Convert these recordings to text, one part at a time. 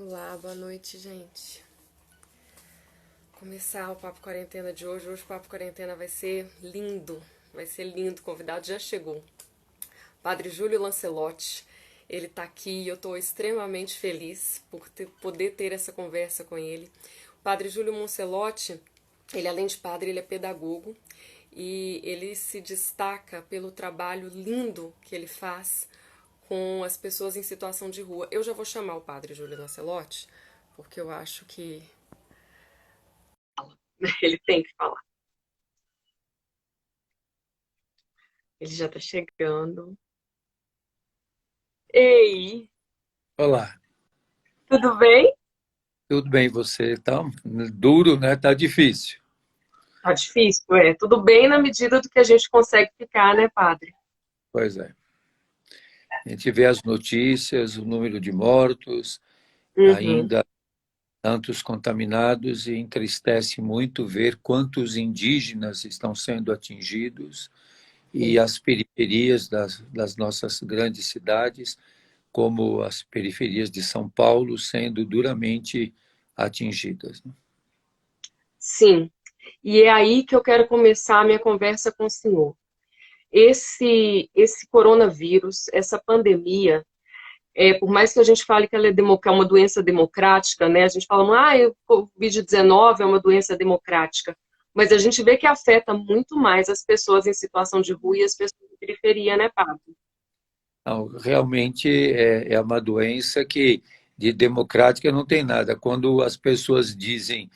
Olá, boa noite, gente. Começar o Papo Quarentena de hoje. Hoje o Papo Quarentena vai ser lindo. Vai ser lindo. O convidado já chegou. Padre Júlio Lancelotti. Ele tá aqui e eu tô extremamente feliz por poder ter essa conversa com ele. O Padre Júlio Lancelotti, ele além de padre, ele é pedagogo e ele se destaca pelo trabalho lindo que ele faz com as pessoas em situação de rua. Eu já vou chamar o Padre Júlio Lancelotti, porque eu acho que ele tem que falar. Ele já tá chegando. Ei, Olá, tudo bem? tudo bem você? Tá duro, né? Tá difícil. Tá difícil, é. Tudo bem na medida do que a gente consegue ficar, né, padre? Pois é. A gente vê as notícias, o número de mortos, Uhum. ainda tantos contaminados, e entristece muito ver quantos indígenas estão sendo atingidos e Sim. as periferias das nossas grandes cidades, como as periferias de São Paulo, sendo duramente atingidas, né? Sim. E é aí que eu quero começar a minha conversa com o senhor. Esse coronavírus, essa pandemia, por mais que a gente fale que ela que é uma doença democrática, né? A gente fala, o Covid-19 é uma doença democrática, mas a gente vê que afeta muito mais as pessoas em situação de rua e as pessoas de periferia, né, Pablo? Não, realmente é uma doença que de democrática não tem nada. Quando as pessoas dizem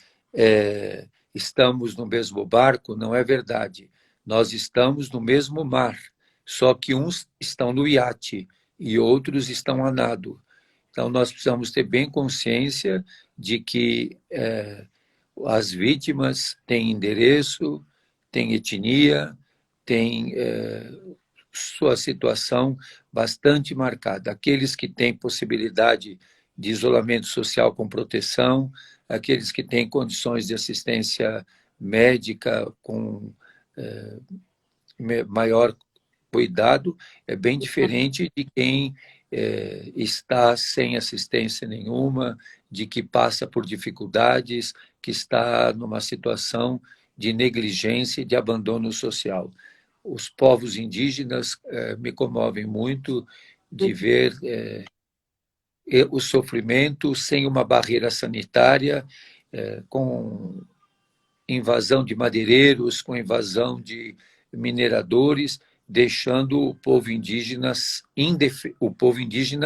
estamos no mesmo barco, não é verdade. Nós estamos no mesmo mar, só que uns estão no iate e outros estão a nado. Então nós precisamos ter bem consciência de que as vítimas têm endereço, têm etnia, têm sua situação bastante marcada. Aqueles que têm possibilidade de isolamento social com proteção, aqueles que têm condições de assistência médica com eh, maior cuidado, é bem diferente de quem está sem assistência nenhuma, de que passa por dificuldades, que está numa situação de negligência e de abandono social. Os povos indígenas me comovem muito de ver o sofrimento sem uma barreira sanitária, com invasão de madeireiros, com invasão de mineradores, deixando o povo indígena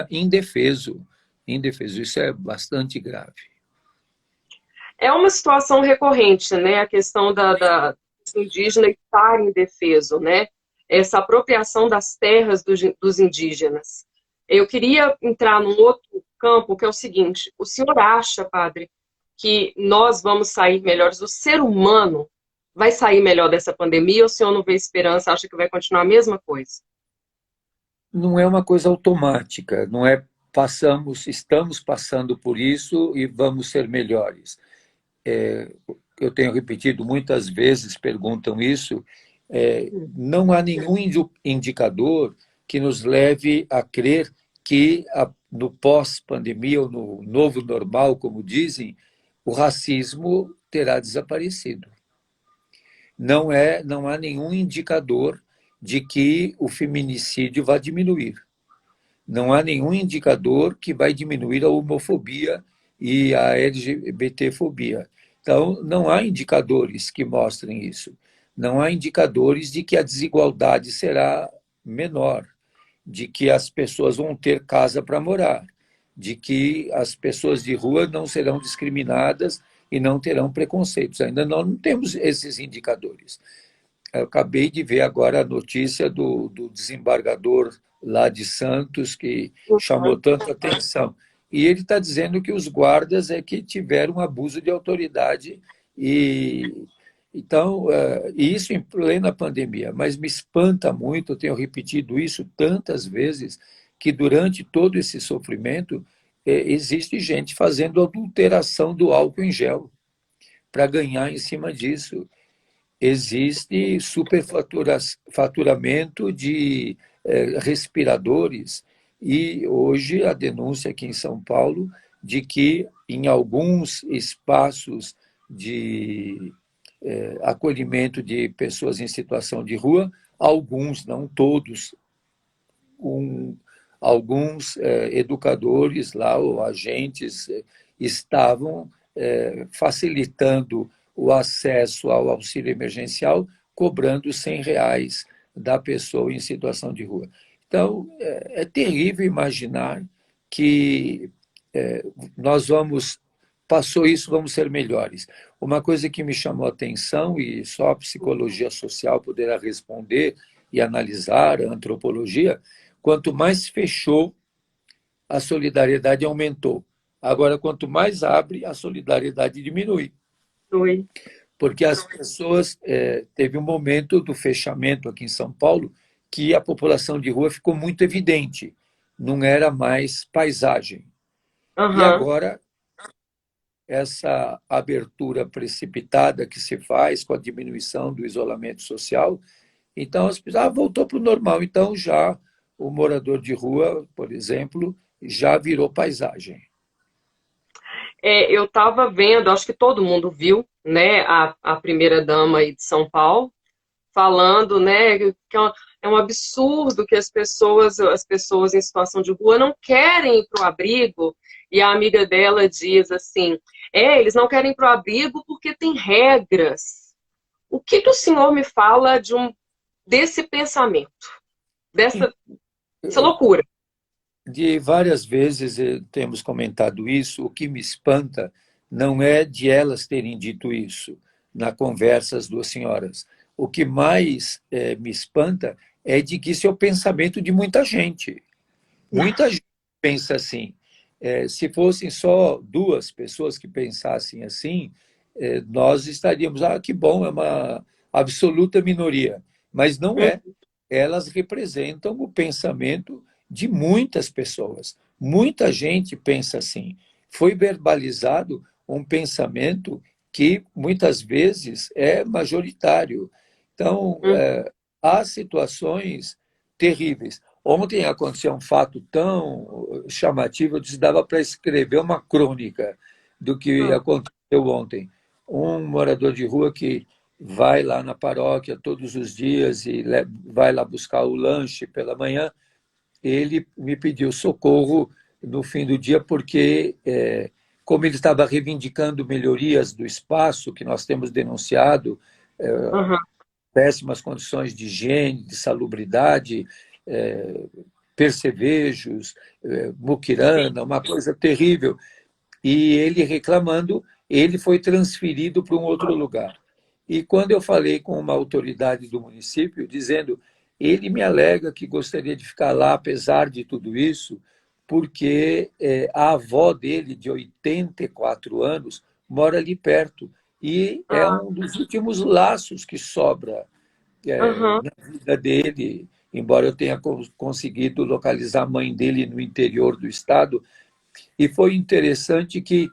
indefeso. Indefeso. Isso é bastante grave. É uma situação recorrente, né? A questão dos indígenas estarem indefeso, né? Essa apropriação das terras dos indígenas. Eu queria entrar num outro campo, que é o seguinte: o senhor acha, padre, que nós vamos sair melhores? O ser humano vai sair melhor dessa pandemia? Ou o senhor não vê esperança, acha que vai continuar a mesma coisa? Não é uma coisa automática, não é estamos passando por isso e vamos ser melhores. Eu tenho repetido muitas vezes, perguntam isso, não há nenhum indicador que nos leve a crer que no pós-pandemia ou no novo normal, como dizem, o racismo terá desaparecido. Não há nenhum indicador de que o feminicídio vai diminuir. Não há nenhum indicador que vai diminuir a homofobia e a LGBTfobia. Então, não há indicadores que mostrem isso. Não há indicadores de que a desigualdade será menor, de que as pessoas vão ter casa para morar, de que as pessoas de rua não serão discriminadas e não terão preconceitos. Ainda não temos esses indicadores. Eu acabei de ver agora a notícia do desembargador lá de Santos, que chamou tanta atenção. E ele está dizendo que os guardas é que tiveram um abuso de autoridade e então e isso em plena pandemia. Mas me espanta muito, eu tenho repetido isso tantas vezes, que durante todo esse sofrimento existe gente fazendo adulteração do álcool em gel para ganhar em cima disso. Existe superfaturamento de respiradores e hoje a denúncia aqui em São Paulo de que em alguns espaços de acolhimento de pessoas em situação de rua, alguns, não todos, um, alguns educadores lá, ou agentes, estavam facilitando o acesso ao auxílio emergencial, cobrando R$ 100 da pessoa em situação de rua. Então, é terrível imaginar que nós vamos, passou isso, vamos ser melhores. Uma coisa que me chamou a atenção, e só a psicologia social poderá responder e analisar, a antropologia, quanto mais fechou, a solidariedade aumentou. Agora, quanto mais abre, a solidariedade diminui. Oi. Porque as pessoas, teve um momento do fechamento aqui em São Paulo, que a população de rua ficou muito evidente, não era mais paisagem. E Aham. agora, essa abertura precipitada que se faz com a diminuição do isolamento social, então as pessoas voltou para o normal. Então já o morador de rua, por exemplo, já virou paisagem. Eu estava vendo, acho que todo mundo viu, né, a primeira-dama aí de São Paulo, falando, né, que é um absurdo que as pessoas em situação de rua não querem ir para o abrigo, e a amiga dela diz assim, eles não querem ir para o abrigo porque tem regras. O que que o senhor me fala desse pensamento, dessa loucura? De várias vezes temos comentado isso, o que me espanta não é de elas terem dito isso na conversa, as duas senhoras. O que mais me espanta é de que isso é o pensamento de muita gente. Muita gente pensa assim. Se fossem só duas pessoas que pensassem assim, nós estaríamos, que bom, é uma absoluta minoria. Mas não é. Elas representam o pensamento de muitas pessoas. Muita gente pensa assim. Foi verbalizado um pensamento que muitas vezes é majoritário. Então, há situações terríveis. Ontem aconteceu um fato tão chamativo, eu disse, dava para escrever uma crônica do que aconteceu ontem. Um morador de rua que vai lá na paróquia todos os dias e vai lá buscar o lanche pela manhã, ele me pediu socorro no fim do dia porque, como ele estava reivindicando melhorias do espaço que nós temos denunciado, Aham. péssimas condições de higiene, de salubridade, percevejos, muquirana, uma coisa terrível. E ele reclamando, ele foi transferido para um outro lugar. E quando eu falei com uma autoridade do município, dizendo, ele me alega que gostaria de ficar lá, apesar de tudo isso, porque a avó dele, de 84 anos, mora ali perto. E é Ah, um dos últimos laços que sobra aham. na vida dele, embora eu tenha conseguido localizar a mãe dele no interior do estado. E foi interessante que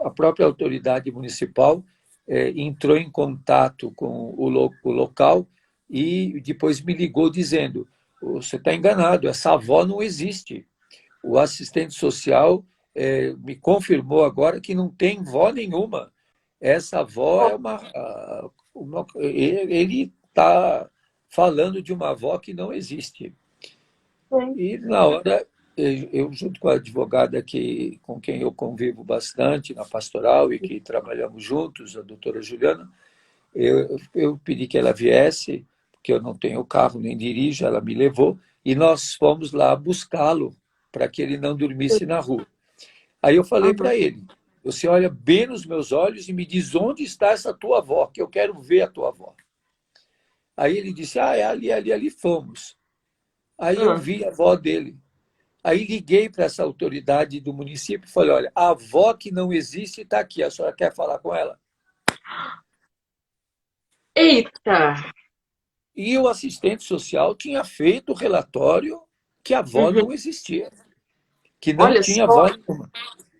a própria autoridade municipal entrou em contato com o local e depois me ligou dizendo: você está enganado, essa avó não existe. O assistente social me confirmou agora que não tem vó nenhuma. Essa avó é ele está falando de uma avó que não existe. Sim. E na hora, eu junto com a advogada com quem eu convivo bastante na pastoral e que trabalhamos juntos, a doutora Juliana, eu pedi que ela viesse, porque eu não tenho carro nem dirijo, ela me levou, e nós fomos lá buscá-lo para que ele não dormisse na rua. Aí eu falei Aham. para ele: você olha bem nos meus olhos e me diz onde está essa tua avó, que eu quero ver a tua avó. Aí ele disse: é ali, ali, ali fomos. Aí eu Ah. vi a avó dele. Aí liguei para essa autoridade do município e falei: olha, a avó que não existe está aqui, a senhora quer falar com ela? Eita! E o assistente social tinha feito o relatório que a avó Uhum. não existia, que não Olha tinha só. avó nenhuma.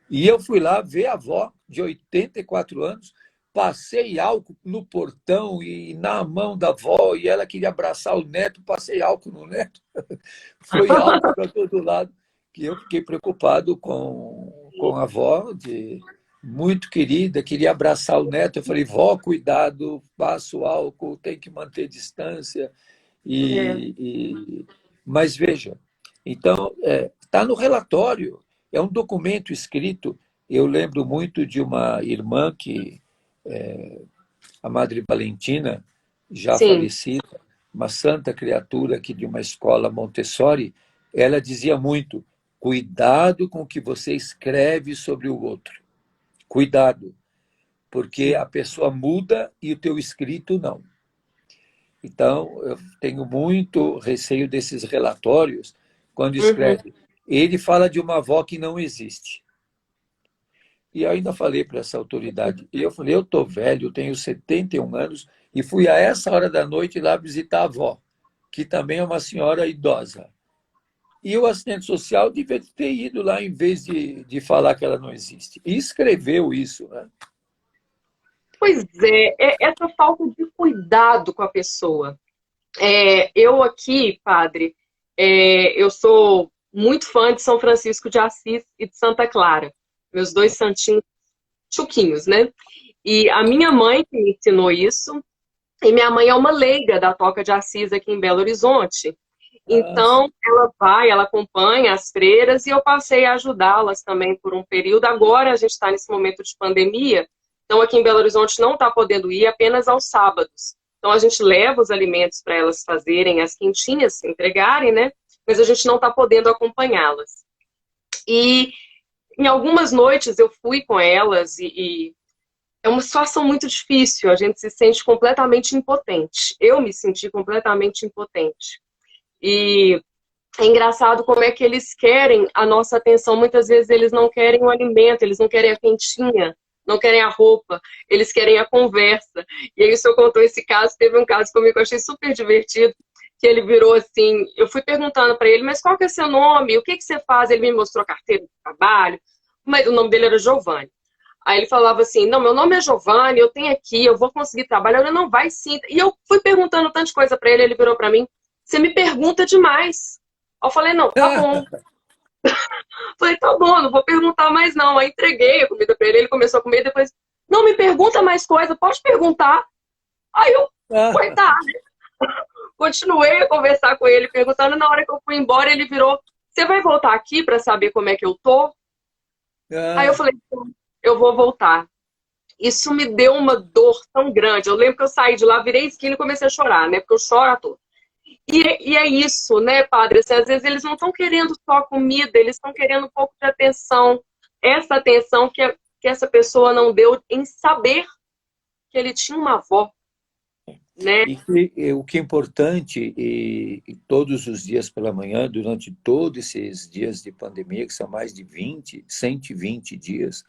E eu fui lá ver a avó de 84 anos, passei álcool no portão e na mão da avó, e ela queria abraçar o neto, passei álcool no neto. Foi álcool para todo lado. que eu fiquei preocupado com a avó, muito querida, queria abraçar o neto. Eu falei, vó, cuidado, passa o álcool, tem que manter distância. É, Mas veja, então, está no relatório, é um documento escrito. Eu lembro muito de uma irmã que, a Madre Valentina, já sim. falecida, uma santa criatura aqui de uma escola Montessori, ela dizia muito: cuidado com o que você escreve sobre o outro. Cuidado, porque a pessoa muda e o teu escrito não. Então, eu tenho muito receio desses relatórios, quando Uhum. escreve. Ele fala de uma avó que não existe. E eu ainda falei para essa autoridade, e eu falei, eu estou velho, eu tenho 71 anos, e fui a essa hora da noite lá visitar a avó, que também é uma senhora idosa. E o assistente social devia ter ido lá em vez de falar que ela não existe. E escreveu isso, né? Pois é essa falta de cuidado com a pessoa. Eu aqui, padre, eu sou muito fã de São Francisco de Assis e de Santa Clara, meus dois santinhos chuquinhos, né? E a minha mãe que me ensinou isso, e minha mãe é uma leiga da Toca de Assis aqui em Belo Horizonte. Ah, Então, ela acompanha as freiras e eu passei a ajudá-las também por um período. Agora a gente está nesse momento de pandemia, então aqui em Belo Horizonte não está podendo ir apenas aos sábados. Então a gente leva os alimentos para elas fazerem as quentinhas, entregarem, né? Mas a gente não está podendo acompanhá-las. E em algumas noites eu fui com elas e é uma situação muito difícil, a gente se sente completamente impotente. Eu me senti completamente impotente. E é engraçado como é que eles querem a nossa atenção. Muitas vezes eles não querem o alimento, eles não querem a quentinha, não querem a roupa, eles querem a conversa. E aí o senhor contou esse caso, teve um caso comigo que eu achei super divertido, que ele virou assim, eu fui perguntando para ele, mas qual que é seu nome? O que que você faz? Ele me mostrou a carteira de trabalho, mas o nome dele era Giovanni. Aí ele falava assim, não, meu nome é Giovanni, eu tenho aqui, eu vou conseguir trabalho. Eu não, vai sim. E eu fui perguntando tanta coisa para ele, ele virou para mim, você me pergunta demais. Eu falei, não, tá bom. Falei, tá bom, não vou perguntar mais não. Aí entreguei a comida pra ele, ele começou a comer, depois, não me pergunta mais coisa, pode perguntar. Aí eu, ah, coitado, continuei a conversar com ele, perguntando. Na hora que eu fui embora, ele virou, você vai voltar aqui pra saber como é que eu tô? Aí eu ah, falei, eu vou voltar. Isso me deu uma dor tão grande. Eu lembro que eu saí de lá, virei esquina e comecei a chorar, né? Porque eu choro à toa. E é isso, né, padre? Assim, às vezes eles não estão querendo só comida, eles estão querendo um pouco de atenção. Essa atenção que essa pessoa não deu em saber que ele tinha uma avó, né? o que é importante, e todos os dias pela manhã, durante todos esses dias de pandemia, que são mais de 120 dias,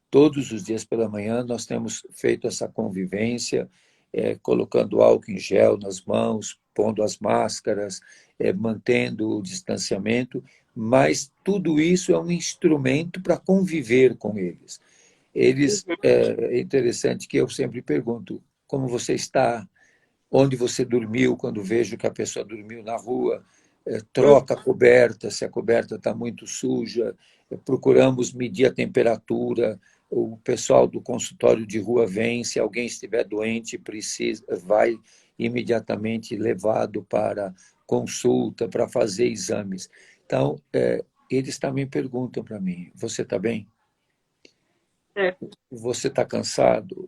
todos os dias pela manhã nós temos feito essa convivência, colocando álcool em gel nas mãos, pondo as máscaras, mantendo o distanciamento, mas tudo isso é um instrumento para conviver com eles. É interessante que eu sempre pergunto, como você está? Onde você dormiu, quando vejo que a pessoa dormiu na rua, troca a coberta, se a coberta está muito suja, procuramos medir a temperatura, o pessoal do consultório de rua vem, se alguém estiver doente, precisa, vai imediatamente levado para consulta, para fazer exames. Então, eles também perguntam para mim, você está bem? É, Você está cansado?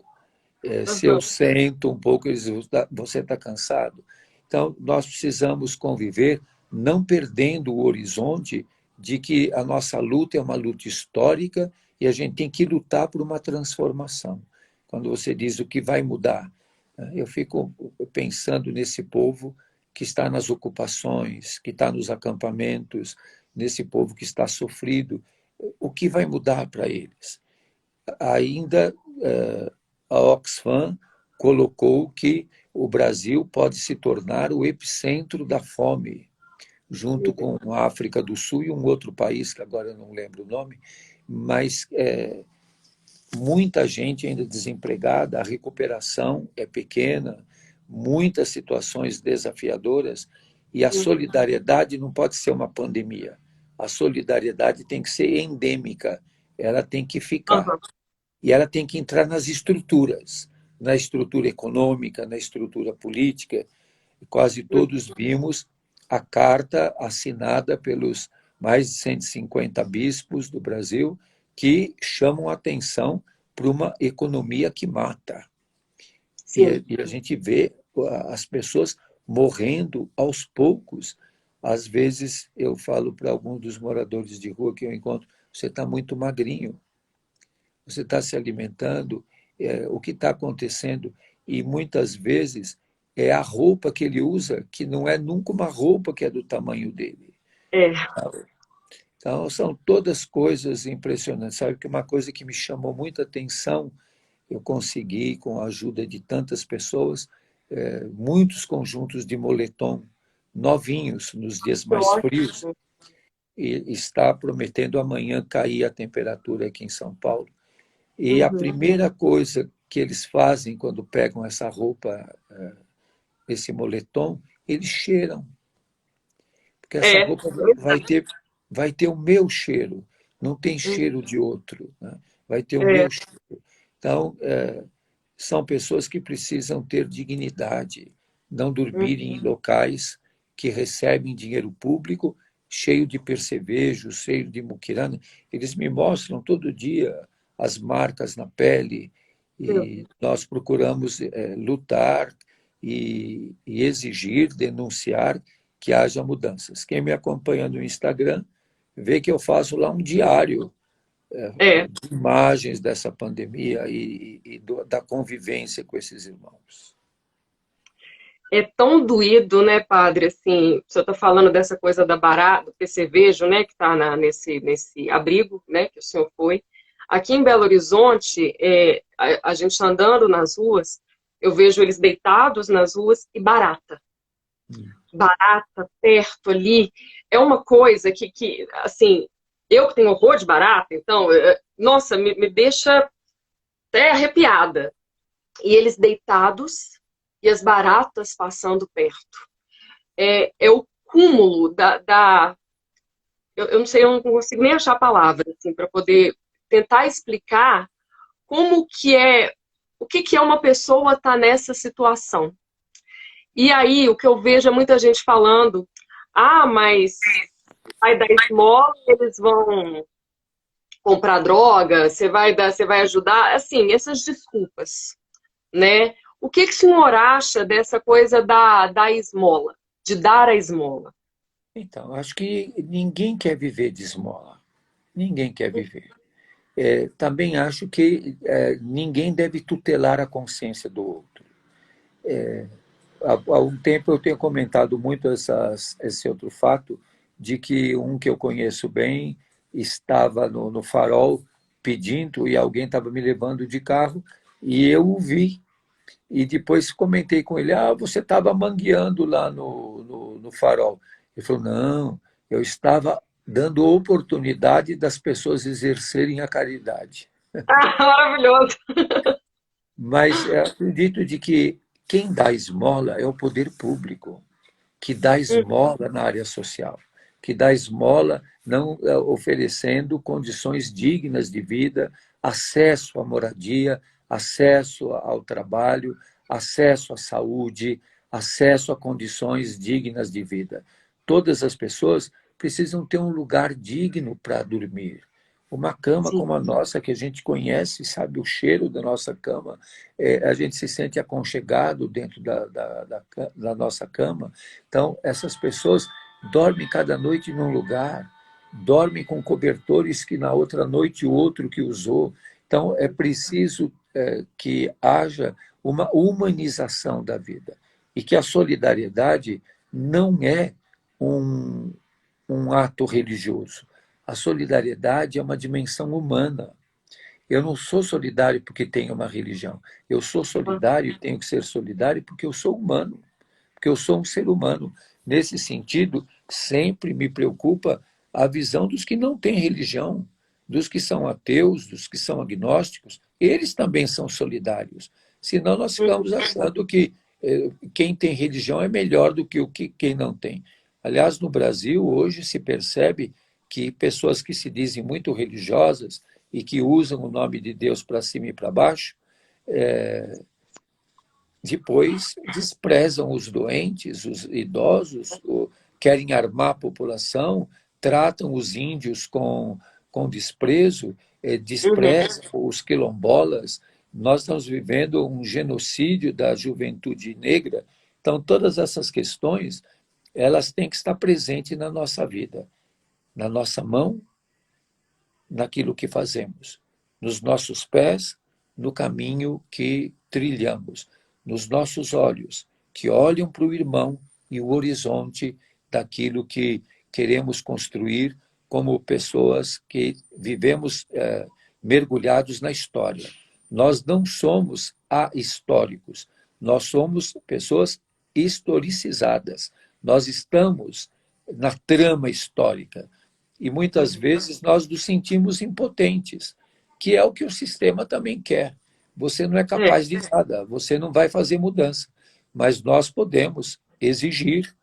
Se eu uhum, sento um pouco, eles dizem, você está cansado? Então, nós precisamos conviver, não perdendo o horizonte de que a nossa luta é uma luta histórica e a gente tem que lutar por uma transformação. Quando você diz o que vai mudar, eu fico pensando nesse povo que está nas ocupações, que está nos acampamentos, nesse povo que está sofrido, o que vai mudar para eles? Ainda a Oxfam colocou que o Brasil pode se tornar o epicentro da fome, junto com a África do Sul e um outro país, que agora eu não lembro o nome, mas muita gente ainda desempregada, a recuperação é pequena, muitas situações desafiadoras, e a uhum, solidariedade não pode ser uma pandemia. A solidariedade tem que ser endêmica, ela tem que ficar. Aham. E ela tem que entrar nas estruturas, na estrutura econômica, na estrutura política. Quase todos vimos a carta assinada pelos mais de 150 bispos do Brasil que chamam a atenção para uma economia que mata. Sim. E a gente vê as pessoas morrendo aos poucos. Às vezes eu falo para alguns dos moradores de rua que eu encontro: você está muito magrinho, você está se alimentando, o que está acontecendo? E muitas vezes é a roupa que ele usa, que não é nunca uma roupa que é do tamanho dele. É. Então, são todas coisas impressionantes. Sabe que uma coisa que me chamou muita atenção, eu consegui, com a ajuda de tantas pessoas, muitos conjuntos de moletom novinhos nos dias Que mais frios, ótimo. e está prometendo amanhã cair a temperatura aqui em São Paulo. E a Uhum. primeira coisa que eles fazem quando pegam essa roupa, esse moletom, eles cheiram, porque essa É. roupa vai ter o meu cheiro, não tem cheiro de outro, né? Vai ter o É. meu cheiro. Então, são pessoas que precisam ter dignidade, não dormirem em locais que recebem dinheiro público, cheio de percevejo, cheio de muquirana. Eles me mostram todo dia as marcas na pele e nós procuramos lutar e exigir, denunciar que haja mudanças. Quem me acompanha no Instagram vê que eu faço lá um diário É. de imagens dessa pandemia da convivência com esses irmãos. É tão doído, né, padre? Assim, o senhor está falando dessa coisa da barata, do percevejo, né, que está nesse abrigo, né, que o senhor foi. Aqui em Belo Horizonte, a gente tá andando nas ruas, eu vejo eles deitados nas ruas e barata. Barata perto ali. É uma coisa que assim, eu que tenho horror de barata, então, nossa, me deixa até arrepiada. E eles deitados e as baratas passando perto. É o cúmulo eu não sei, eu não consigo nem achar palavras assim, para poder tentar explicar como que é, o que que é uma pessoa estar nessa situação. E aí, o que eu vejo é muita gente falando, mas vai dar esmola, eles vão comprar droga, você vai ajudar, assim, essas desculpas, né? O que que o senhor acha dessa coisa da esmola, de dar a esmola? Então, acho que ninguém quer viver de esmola. Ninguém quer viver. Também acho que ninguém deve tutelar a consciência do outro. Há um tempo eu tenho comentado muito esse outro fato de que um que eu conheço bem estava no farol pedindo e alguém estava me levando de carro e eu o vi. E depois comentei com ele: você estava mangueando lá no farol. Ele falou: não, eu estava dando oportunidade das pessoas exercerem a caridade. Ah, maravilhoso. Mas acredito de que quem dá esmola é o poder público, que dá esmola na área social, que dá esmola não oferecendo condições dignas de vida, acesso à moradia, acesso ao trabalho, acesso à saúde, acesso a condições dignas de vida. Todas as pessoas precisam ter um lugar digno para dormir. Uma cama Sim. como a nossa, que a gente conhece, sabe o cheiro da nossa cama, a gente se sente aconchegado dentro da nossa cama. Então, essas pessoas dormem cada noite num lugar, dormem com cobertores que na outra noite o outro que usou. Então, é preciso que haja uma humanização da vida e que a solidariedade não é um, um ato religioso. A solidariedade é uma dimensão humana. Eu não sou solidário porque tenho uma religião. Eu sou solidário e tenho que ser solidário porque eu sou humano, porque eu sou um ser humano. Nesse sentido, sempre me preocupa a visão dos que não têm religião, dos que são ateus, dos que são agnósticos. Eles também são solidários. Senão, nós ficamos achando que quem tem religião é melhor do que quem não tem. Aliás, no Brasil, hoje se percebe que pessoas que se dizem muito religiosas e que usam o nome de Deus para cima e para baixo, depois desprezam os doentes, os idosos, querem armar a população, tratam os índios com desprezo, desprezam os quilombolas. Nós estamos vivendo um genocídio da juventude negra. Então, todas essas questões, elas têm que estar presentes na nossa vida, na nossa mão, naquilo que fazemos, nos nossos pés, no caminho que trilhamos, nos nossos olhos, que olham para o irmão e o horizonte daquilo que queremos construir como pessoas que vivemos mergulhados na história. Nós não somos ahistóricos, nós somos pessoas historicizadas. Nós estamos na trama histórica. E muitas vezes nós nos sentimos impotentes, que é o que o sistema também quer. Você não é capaz de nada, você não vai fazer mudança. Mas nós podemos exigir,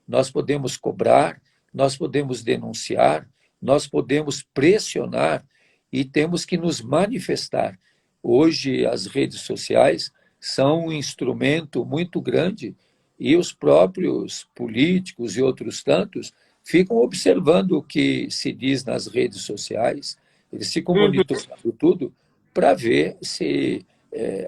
nós podemos cobrar, nós podemos denunciar, nós podemos pressionar e temos que nos manifestar. Hoje, as redes sociais são um instrumento muito grande e os próprios políticos e outros tantos ficam observando o que se diz nas redes sociais, eles ficam monitorando tudo para ver se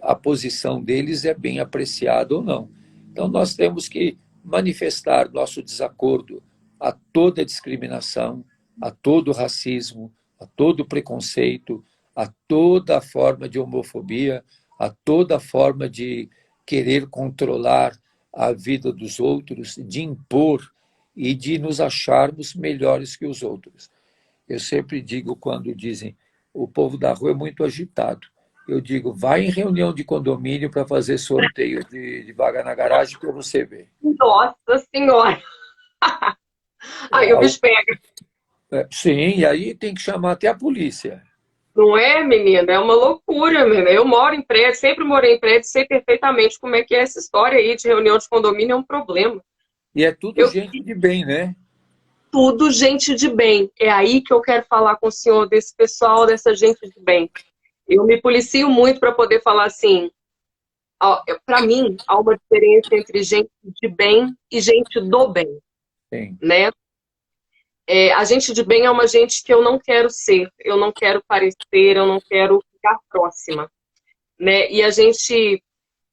a posição deles é bem apreciada ou não. Então, nós temos que manifestar nosso desacordo a toda discriminação, a todo racismo, a todo preconceito, a toda forma de homofobia, a toda forma de querer controlar a vida dos outros, de impor e de nos acharmos melhores que os outros. Eu sempre digo, quando dizem o povo da rua é muito agitado, eu digo, vai em reunião de condomínio para fazer sorteio de vaga na garagem para você ver. Nossa Senhora! Aí o bicho pega. Sim, e aí tem que chamar até a polícia. Não é, menina? É uma loucura, menina. Eu moro em prédio, sempre morei em prédio, sei perfeitamente como é que é essa história aí de reunião de condomínio, é um problema. E é tudo gente de bem, né? Tudo gente de bem. É aí que eu quero falar com o senhor, desse pessoal, dessa gente de bem. Eu me policio muito para poder falar assim, para mim, há uma diferença entre gente de bem e gente do bem, Sim. né? A gente de bem é uma gente que eu não quero ser, eu não quero parecer, eu não quero ficar próxima, né? E a gente,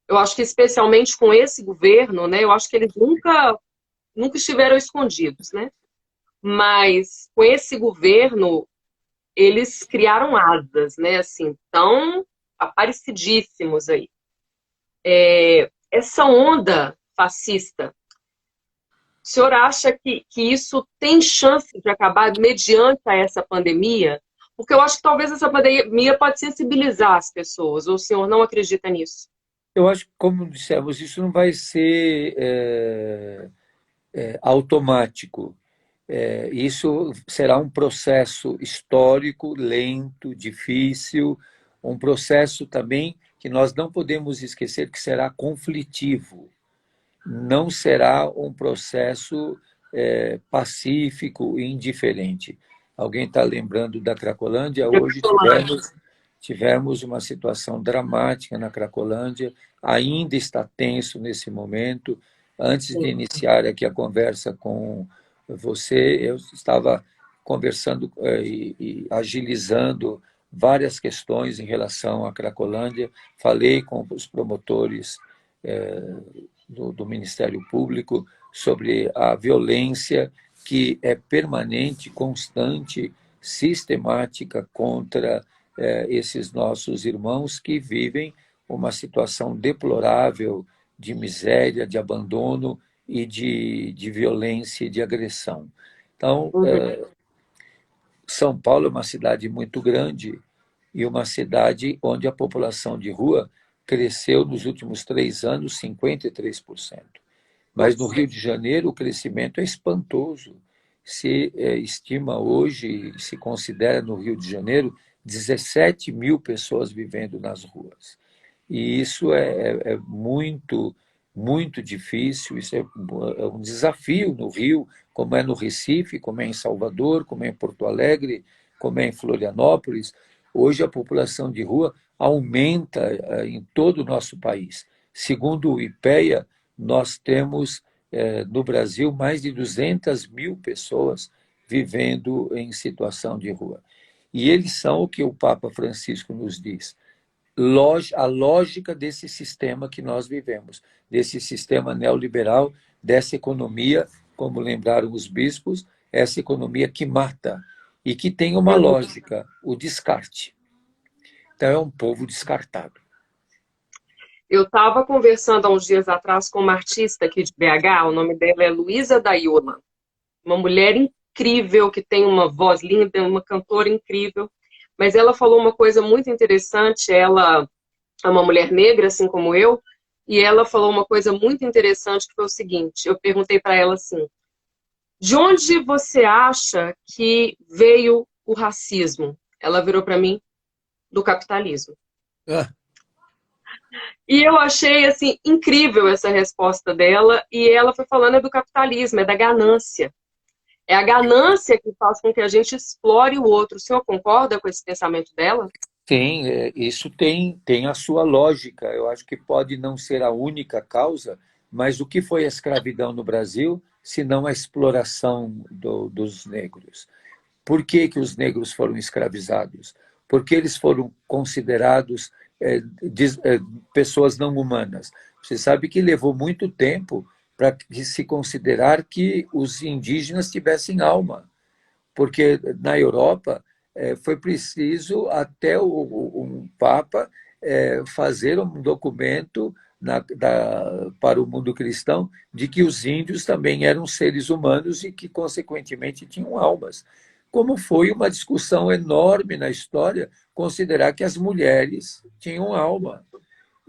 eu acho que especialmente com esse governo, né? Eu acho que eles nunca estiveram escondidos, né? Mas com esse governo, eles criaram asas, né? Assim, tão aparecidíssimos aí. Essa onda fascista, o senhor acha que isso tem chance de acabar mediante a essa pandemia? Porque eu acho que talvez essa pandemia pode sensibilizar as pessoas, ou o senhor não acredita nisso? Eu acho que, como dissemos, isso não vai ser automático. Isso será um processo histórico, lento, difícil, um processo também que nós não podemos esquecer que será conflitivo. Não será um processo pacífico e indiferente. Alguém está lembrando da Cracolândia? Hoje tivemos uma situação dramática na Cracolândia, ainda está tenso nesse momento. Antes de iniciar aqui a conversa com você, eu estava conversando e agilizando várias questões em relação à Cracolândia, falei com os promotores do Ministério Público sobre a violência que é permanente, constante, sistemática contra esses nossos irmãos que vivem uma situação deplorável de miséria, de abandono e de violência e de agressão. Então, São Paulo é uma cidade muito grande e uma cidade onde a população de rua cresceu nos últimos 3 anos 53%. Mas no Rio de Janeiro o crescimento é espantoso. Se estima hoje, se considera no Rio de Janeiro, 17 mil pessoas vivendo nas ruas. E isso é muito, muito difícil, isso é um desafio no Rio, como é no Recife, como é em Salvador, como é em Porto Alegre, como é em Florianópolis. Hoje a população de rua aumenta em todo o nosso país. Segundo o IPEA, nós temos no Brasil mais de 200 mil pessoas vivendo em situação de rua. E eles são o que o Papa Francisco nos diz, a lógica desse sistema que nós vivemos, desse sistema neoliberal, dessa economia, como lembraram os bispos, essa economia que mata e que tem uma lógica, o descarte. Então é um povo descartado. Eu estava conversando há uns dias atrás com uma artista aqui de BH, o nome dela é Luísa Daiola, uma mulher incrível, que tem uma voz linda, uma cantora incrível, mas ela falou uma coisa muito interessante, ela é uma mulher negra, assim como eu, e ela falou uma coisa muito interessante, que foi o seguinte, eu perguntei para ela assim, de onde você acha que veio o racismo? Ela virou para mim, do capitalismo. Ah, E eu achei assim incrível essa resposta dela, e ela foi falando é do capitalismo, é da ganância. É a ganância que faz com que a gente explore o outro. O senhor concorda com esse pensamento dela? sim, isso tem a sua lógica. Eu acho que pode não ser a única causa, mas o que foi a escravidão no Brasil, se não a exploração dos negros? Por que, que os negros foram escravizados? Porque eles foram considerados pessoas não humanas. Você sabe que levou muito tempo para se considerar que os indígenas tivessem alma, porque na Europa foi preciso até um Papa fazer um documento para o mundo cristão de que os índios também eram seres humanos e que, consequentemente, tinham almas. Como foi uma discussão enorme na história considerar que as mulheres tinham alma.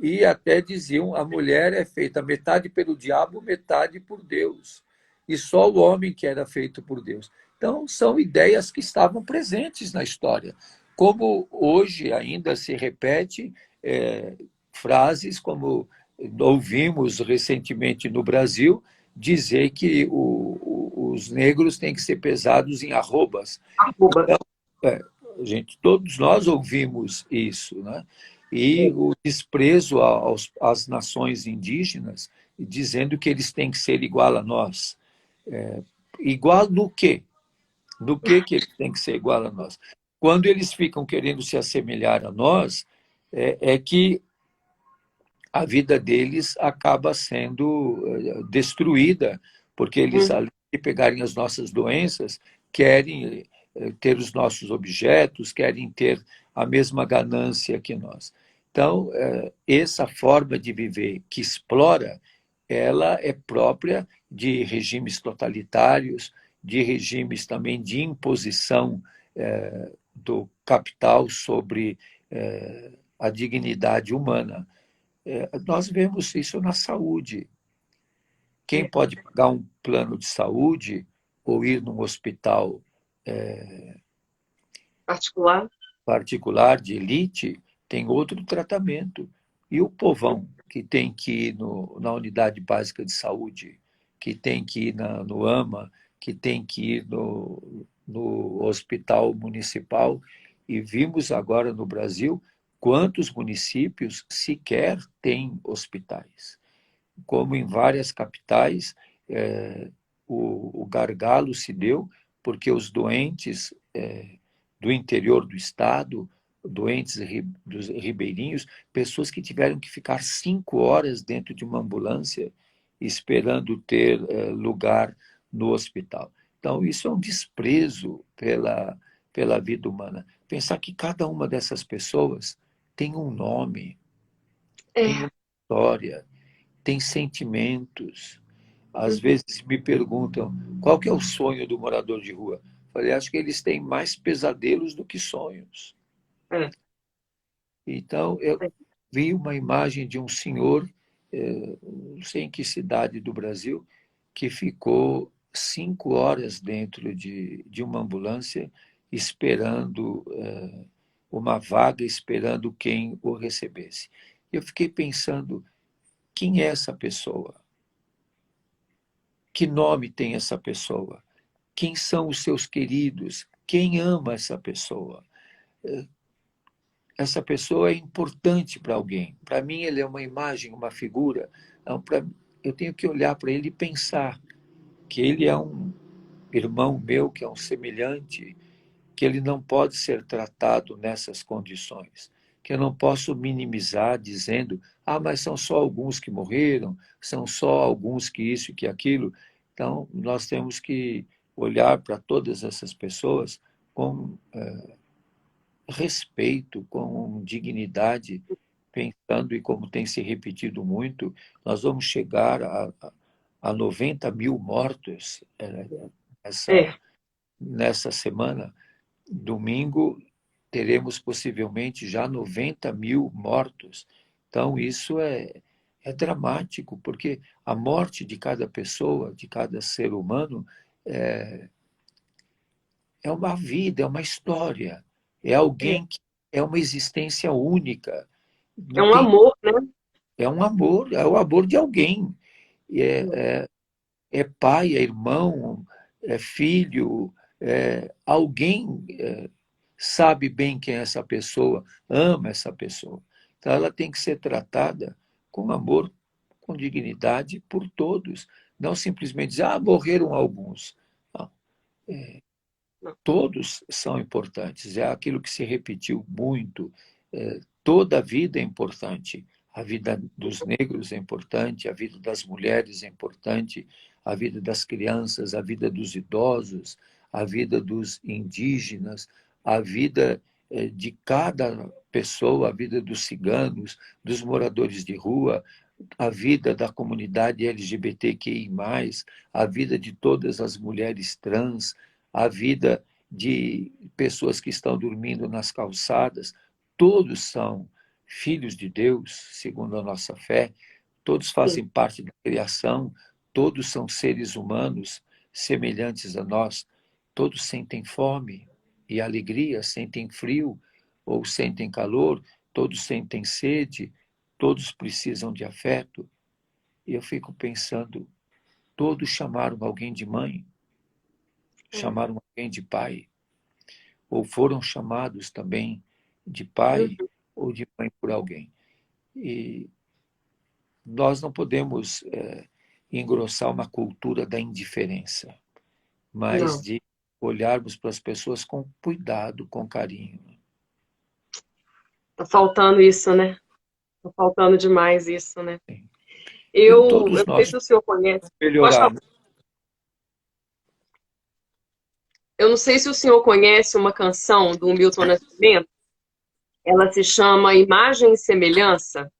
E até diziam a mulher é feita metade pelo diabo, metade por Deus. E só o homem que era feito por Deus. Então, são ideias que estavam presentes na história. Como hoje ainda se repete frases como ouvimos recentemente no Brasil dizer que os negros têm que ser pesados em arrobas. Arroba. Então, é, todos nós ouvimos isso, né? E o desprezo às nações indígenas, dizendo que eles têm que ser igual a nós. Igual no quê? No que eles têm que ser igual a nós? Quando eles ficam querendo se assemelhar a nós, é que a vida deles acaba sendo destruída, porque eles, além de pegarem as nossas doenças, querem ter os nossos objetos, querem ter a mesma ganância que nós. Então, essa forma de viver que explora, ela é própria de regimes totalitários, de regimes também de imposição do capital sobre a dignidade humana. Nós vemos isso na saúde. Quem pode pagar um plano de saúde ou ir num hospital Particular? particular de elite tem outro tratamento. E o povão que tem que ir na unidade básica de saúde, que tem que ir no AMA, que tem que ir no hospital municipal. E vimos agora no Brasil quantos municípios sequer têm hospitais. Como em várias capitais, o gargalo se deu porque os doentes do interior do estado, doentes dos ribeirinhos, pessoas que tiveram que ficar 5 horas dentro de uma ambulância esperando ter lugar no hospital. Então, isso é um desprezo pela vida humana. Pensar que cada uma dessas pessoas tem um nome, tem É. uma história, tem sentimentos. Às vezes me perguntam qual que é o sonho do morador de rua. Falei, acho que eles têm mais pesadelos do que sonhos. É. Então, eu vi uma imagem de um senhor, não sei em que cidade do Brasil, que ficou 5 horas dentro de uma ambulância esperando uma vaga, esperando quem o recebesse. Eu fiquei pensando, quem é essa pessoa? Que nome tem essa pessoa? Quem são os seus queridos? Quem ama essa pessoa? Essa pessoa é importante para alguém. Para mim, ele é uma imagem, uma figura. Então, eu tenho que olhar para ele e pensar que ele é um irmão meu, que é um semelhante, que ele não pode ser tratado nessas condições, que eu não posso minimizar dizendo, mas são só alguns que morreram, são só alguns que isso e que aquilo. Então, nós temos que olhar para todas essas pessoas com respeito, com dignidade, pensando, e como tem se repetido muito, nós vamos chegar a 90 mil mortos É, nessa semana. Domingo teremos possivelmente já 90 mil mortos. Então, isso é dramático, porque a morte de cada pessoa, de cada ser humano, é uma vida, é uma história, é é, alguém que é uma existência única. é Não um tem, amor, né? é o amor de alguém. É pai, é irmão, é filho, alguém sabe bem quem é essa pessoa, ama essa pessoa. Então ela tem que ser tratada com amor, com dignidade por todos. Não simplesmente dizer, morreram alguns. Não, Não, todos são importantes. É aquilo que se repetiu muito. Toda a vida é importante. A vida dos negros é importante, a vida das mulheres é importante, a vida das crianças, a vida dos idosos, a vida dos indígenas, a vida de cada pessoa, a vida dos ciganos, dos moradores de rua, a vida da comunidade LGBTQI+, a vida de todas as mulheres trans, a vida de pessoas que estão dormindo nas calçadas, todos são filhos de Deus, segundo a nossa fé, todos sim, fazem parte da criação, todos são seres humanos semelhantes a nós, todos sentem fome e alegria, sentem frio ou sentem calor, todos sentem sede, todos precisam de afeto. E eu fico pensando, todos chamaram alguém de mãe, é. chamaram alguém de pai, ou foram chamados também de pai Uhum. ou de mãe por alguém. E nós não podemos engrossar uma cultura da indiferença, mas Não, de olharmos para as pessoas com cuidado, com carinho. tá faltando isso, né? Tá faltando demais isso, né? E Eu todos não sei nós se o senhor conhece. Pode falar. melhorar. Eu não sei se o senhor conhece uma canção do Milton Nascimento. Ela se chama Imagem e Semelhança.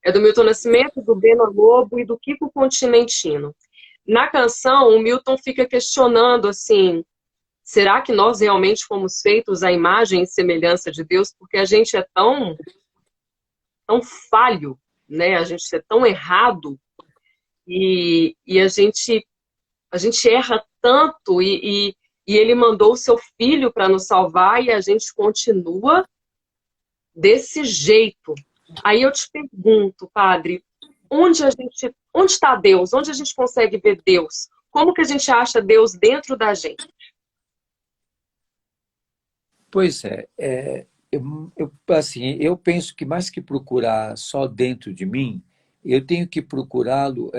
É do Milton Nascimento, do Beno Lobo e do Kiko Continentino. Na canção, o Milton fica questionando assim: será que nós realmente fomos feitos à imagem e semelhança de Deus? Porque a gente é tão falho, né? A gente é tão errado e a gente erra tanto e ele mandou o seu filho para nos salvar e a gente continua desse jeito. Aí eu te pergunto, padre, onde está Deus? Onde a gente consegue ver Deus? Como que a gente acha Deus dentro da gente? Pois assim, eu penso que mais que procurar só dentro de mim, eu tenho que procurá-lo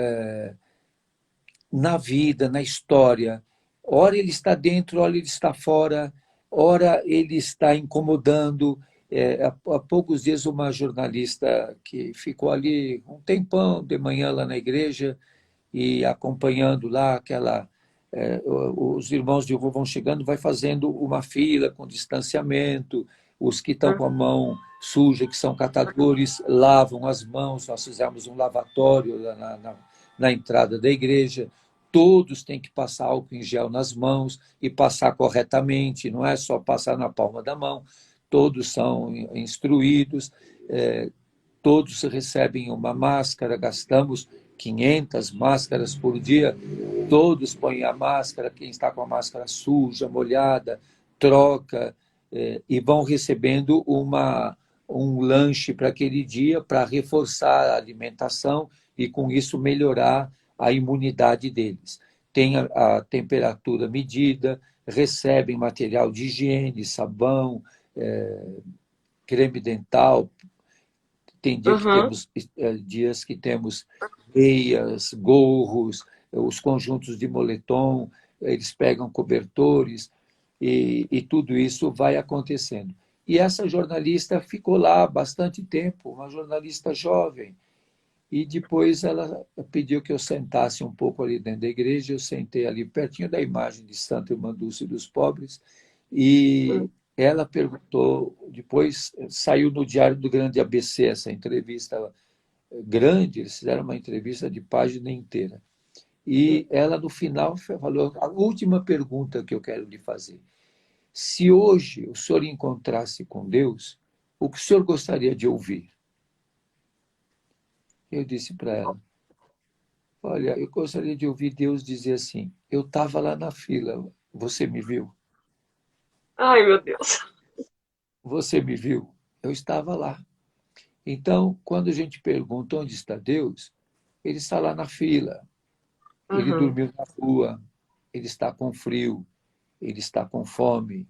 na vida, na história. Ora ele está dentro, ora ele está fora, ora ele está incomodando. Há poucos dias, uma jornalista que ficou ali um tempão de manhã lá na igreja e acompanhando lá os irmãos de rua vão chegando, vai fazendo uma fila com distanciamento, os que estão com a mão suja, que são catadores, lavam as mãos, nós fizemos um lavatório lá na entrada da igreja, todos têm que passar álcool em gel nas mãos e passar corretamente, não é só passar na palma da mão, todos são instruídos, todos recebem uma máscara, gastamos 500 máscaras por dia, todos põem a máscara, quem está com a máscara suja, molhada, troca, e vão recebendo um lanche para aquele dia para reforçar a alimentação e, com isso, melhorar a imunidade deles. Tem a temperatura medida, recebem material de higiene, sabão, creme dental. Tem Aham. dias que temos meias, gorros, os conjuntos de moletom, eles pegam cobertores e tudo isso vai acontecendo. E essa jornalista ficou lá bastante tempo, uma jornalista jovem, e depois ela pediu que eu sentasse um pouco ali dentro da igreja. Eu sentei ali pertinho da imagem de Santa Irmã Dulce dos Pobres, e ela perguntou, depois saiu no Diário do Grande ABC essa entrevista grande, eles fizeram uma entrevista de página inteira. E ela, no final, falou: a última pergunta que eu quero lhe fazer. Se hoje o senhor encontrasse com Deus, o que o senhor gostaria de ouvir? Eu disse para ela: olha, eu gostaria de ouvir Deus dizer assim: eu estava lá na fila, você me viu? Ai, meu Deus. Você me viu? Eu estava lá. Então, quando a gente pergunta onde está Deus, ele está lá na fila, ele Aham. dormiu na rua, ele está com frio, ele está com fome,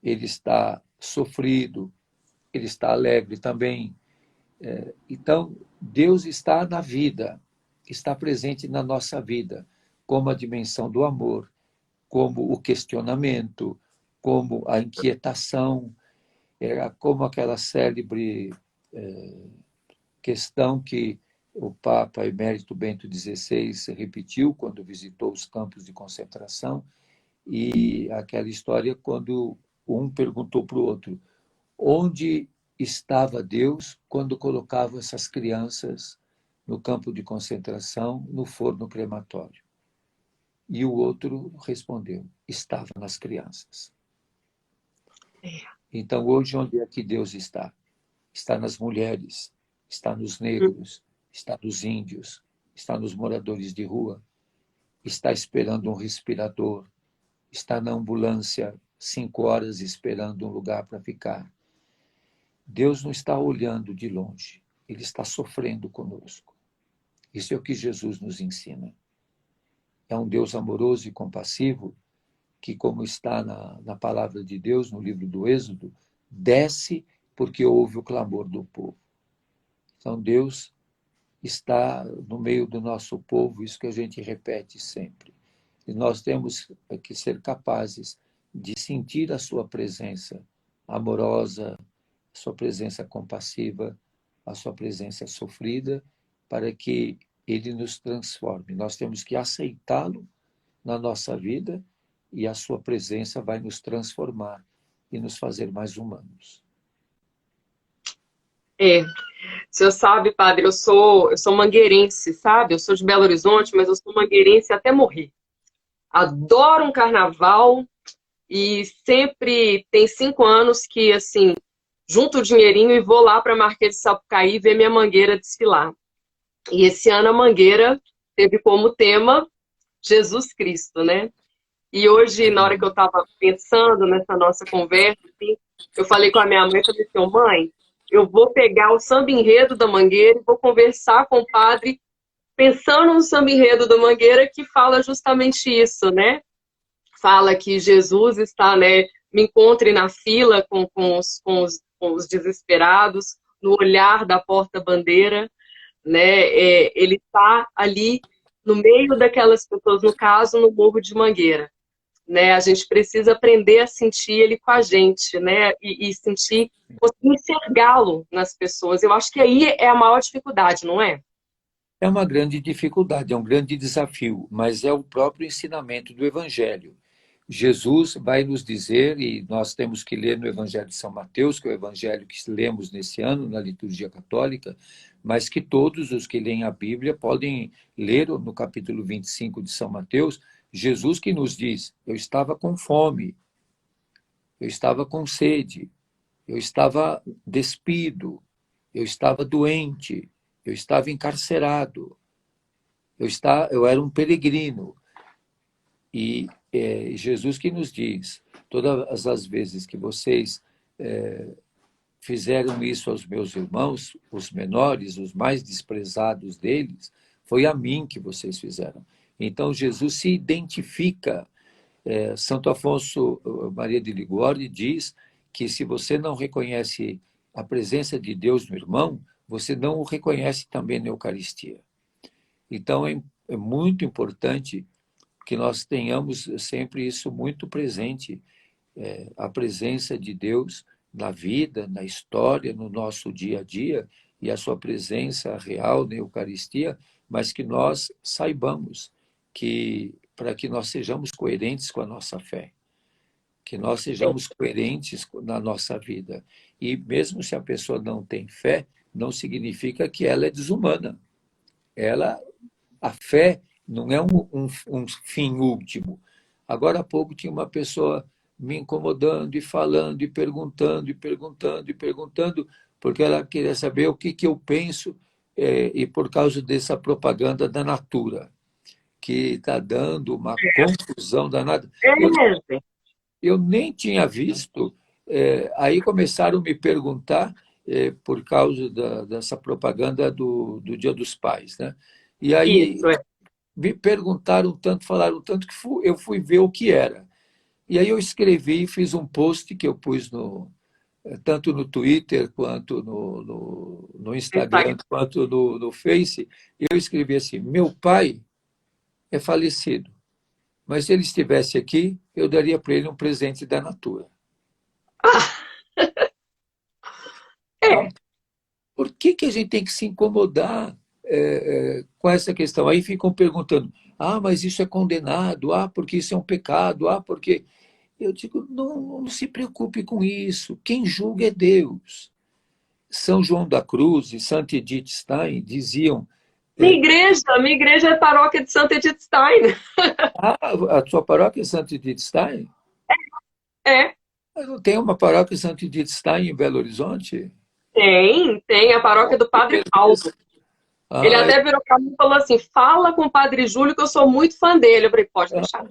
ele está sofrido, ele está alegre também. Então, Deus está na vida, está presente na nossa vida, como a dimensão do amor, como o questionamento, como a inquietação, como aquela célebre questão que o Papa Emérito Bento XVI repetiu quando visitou os campos de concentração, e aquela história quando um perguntou para o outro: onde estava Deus quando colocava essas crianças no campo de concentração, no forno crematório? E o outro respondeu: estava nas crianças. Então, hoje, onde é que Deus está? Está nas mulheres, está nos negros, está nos índios, está nos moradores de rua, está esperando um respirador, está na ambulância 5 horas esperando um lugar para ficar. Deus não está olhando de longe, ele está sofrendo conosco. Isso é o que Jesus nos ensina. É um Deus amoroso e compassivo que, como está na palavra de Deus, no livro do Êxodo, desce porque ouve o clamor do povo. Então, Deus está no meio do nosso povo, isso que a gente repete sempre. E nós temos que ser capazes de sentir a sua presença amorosa, a sua presença compassiva, a sua presença sofrida, para que ele nos transforme. Nós temos que aceitá-lo na nossa vida e a sua presença vai nos transformar e nos fazer mais humanos. É. O senhor sabe, padre, eu sou mangueirense, sabe? Eu sou de Belo Horizonte, mas eu sou mangueirense até morrer. Adoro um carnaval e sempre tem 5 anos que, assim, junto o dinheirinho e vou lá para Marquês de Sapucaí ver minha mangueira desfilar. E esse ano a mangueira teve como tema Jesus Cristo, né? E hoje, na hora que eu estava pensando nessa nossa conversa, assim, eu falei com a minha mãe, falei assim: mãe, eu vou pegar o samba enredo da Mangueira e vou conversar com o padre pensando no samba enredo da Mangueira, que fala justamente isso, né? Fala que Jesus está, né? Me encontre na fila com os desesperados, no olhar da porta-bandeira, né? Ele está ali no meio daquelas pessoas, no caso, no Morro de Mangueira, né? A gente precisa aprender a sentir ele com a gente, né? E sentir, conseguir enxergá-lo nas pessoas. Eu acho que aí é a maior dificuldade, não é? É uma grande dificuldade, é um grande desafio, mas é o próprio ensinamento do Evangelho. Jesus vai nos dizer, e nós temos que ler no Evangelho de São Mateus, que é o evangelho que lemos nesse ano na liturgia católica, mas que todos os que leem a Bíblia podem ler no capítulo 25 de São Mateus, Jesus que nos diz: eu estava com fome, eu estava com sede, eu estava despido, eu estava doente, eu estava encarcerado, eu era um peregrino. E Jesus que nos diz: todas as vezes que vocês fizeram isso aos meus irmãos, os menores, os mais desprezados deles, foi a mim que vocês fizeram. Então, Jesus se identifica. Santo Afonso Maria de Ligório diz que se você não reconhece a presença de Deus no irmão, você não o reconhece também na Eucaristia. Então, é muito importante que nós tenhamos sempre isso muito presente, a presença de Deus na vida, na história, no nosso dia a dia, e a sua presença real na Eucaristia, mas que nós saibamos que, para que nós sejamos coerentes com a nossa fé, que nós sejamos coerentes na nossa vida. E mesmo se a pessoa não tem fé, não significa que ela é desumana. A fé não é um fim último. Agora há pouco tinha uma pessoa me incomodando e falando e perguntando e perguntando e perguntando, porque ela queria saber o que eu penso, e por causa dessa propaganda da Natura, que está dando uma confusão danada. Eu nem tinha visto, aí começaram a me perguntar, por causa dessa propaganda do Dia dos Pais, né? E aí Isso, é. me perguntaram tanto, falaram tanto, que eu fui ver o que era. E aí eu escrevi, fiz um post que eu pus tanto no Twitter, quanto no Instagram, quanto no Face. E eu escrevi assim: meu pai é falecido, mas se ele estivesse aqui, eu daria para ele um presente da Natura. Então, por que a gente tem que se incomodar com essa questão? Aí ficam perguntando: ah, mas isso é condenado, ah, porque isso é um pecado, ah, porque... Eu digo, não se preocupe com isso, quem julga é Deus. São João da Cruz e Santa Edith Stein diziam... Minha igreja é a paróquia de Santa Edith Stein. Ah, a sua paróquia é Santa Edith Stein? É. Mas não tem uma paróquia Santa Edith Stein em Belo Horizonte? Tem a paróquia do Padre Paulo. Ele Ah, até virou para mim e falou assim: fala com o Padre Júlio, que eu sou muito fã dele. Eu falei: pode deixar.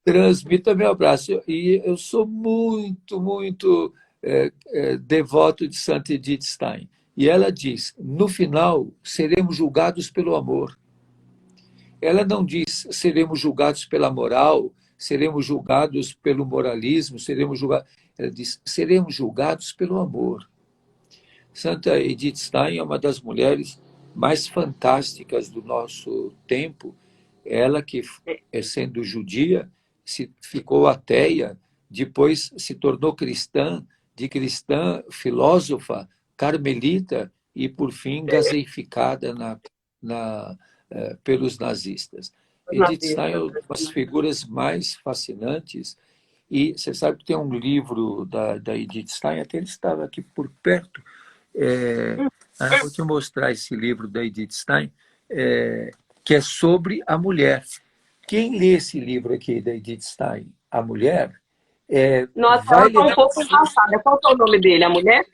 transmita meu abraço. E eu sou muito devoto de Santa Edith Stein. E ela diz: no final, seremos julgados pelo amor. Ela não diz seremos julgados pela moral, seremos julgados pelo moralismo, seremos julgados. Ela diz seremos julgados pelo amor. Santa Edith Stein é uma das mulheres mais fantásticas do nosso tempo. Ela que, sendo judia, ficou ateia, depois se tornou cristã, de cristã filósofa, carmelita e, por fim, gaseificada pelos nazistas. Edith Stein é uma das figuras mais fascinantes. E você sabe que tem um livro da Edith Stein, até ele estava aqui por perto. Vou te mostrar esse livro da Edith Stein, que é sobre a mulher. Quem lê esse livro aqui da Edith Stein, A Mulher, Nossa, vai ela está ler um pouco passada. Qual é o nome dele? A mulher?